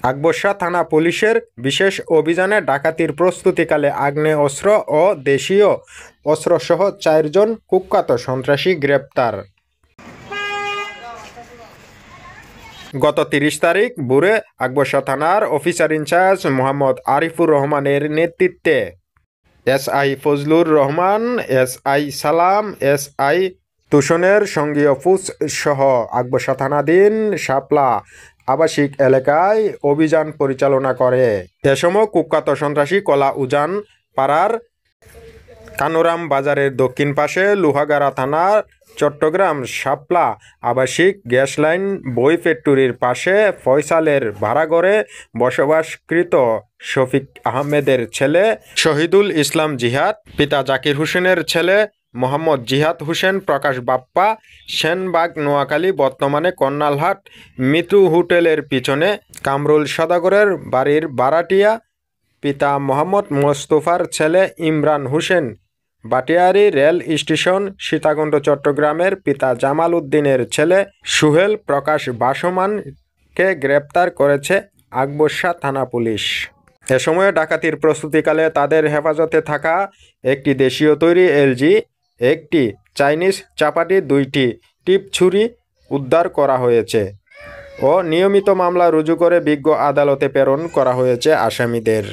আকবর থানা পুলিশের বিশেষ অভিযানে ডাকাতির প্রস্তুতিকালে আগ্নেয়াস্ত্র ও দেশীয় অস্ত্রসহ 4 জন কুখ্যাত সন্ত্রাসী গ্রেপ্তার। গত 30 তারিখ ভোরে আকবর থানার অফিসার ইনচার্জ মোহাম্মদ আরিফুর রহমানের নেতৃত্বে এসআই ফজলুর রহমান, এসআই সালাম, এসআই তুষনের সঙ্গীয় পুলিশ সহ আকবর থানাধীন শাপলা আবাসিক এলাকায় অভিযান পরিচালনা করে। এ সময় কুখ্যাত সন্ত্রাসী কলা উজান পাড়ার কানুরাম বাজারের দক্ষিণ পাশে লোহাগাড়া থানার চট্টগ্রাম শাপলা আবাসিক গ্যাস লাইন বই ফ্যাক্টরির পাশে ফয়সালের ভাড়াঘরে বসবাসকৃত শফিক আহমেদের ছেলে শহীদুল ইসলাম জিহাদ, পিতা জাকির হোসেনের ছেলে মোহাম্মদ জিহাদ হোসেন প্রকাশ বাপ্পা, সেনবাগ নোয়াখালী, বর্তমানে কর্নালহাট মিতু হোটেলের পিছনে কামরুল সদাগরের বাড়ির বারাটিয়া, পিতা মোহাম্মদ মোস্তফার ছেলে ইমরান হোসেন বাটিয়ারি রেল স্টেশন সীতাকুণ্ড চট্টগ্রামের পিতা জামাল উদ্দিনের ছেলে সুহেল প্রকাশ বাসমানকে গ্রেপ্তার করেছে আকবর থানা পুলিশ। এ সময় ডাকাতির প্রস্তুতিকালে তাদের হেফাজতে থাকা একটি দেশীয় তৈরি এলজি, একটি চাইনিজ চাপাটি, 2টি টিপ ছুরি উদ্ধার করা হয়েছে ও নিয়মিত মামলা রুজু করে বিজ্ঞ আদালতে প্রেরণ করা হয়েছে আসামিদের।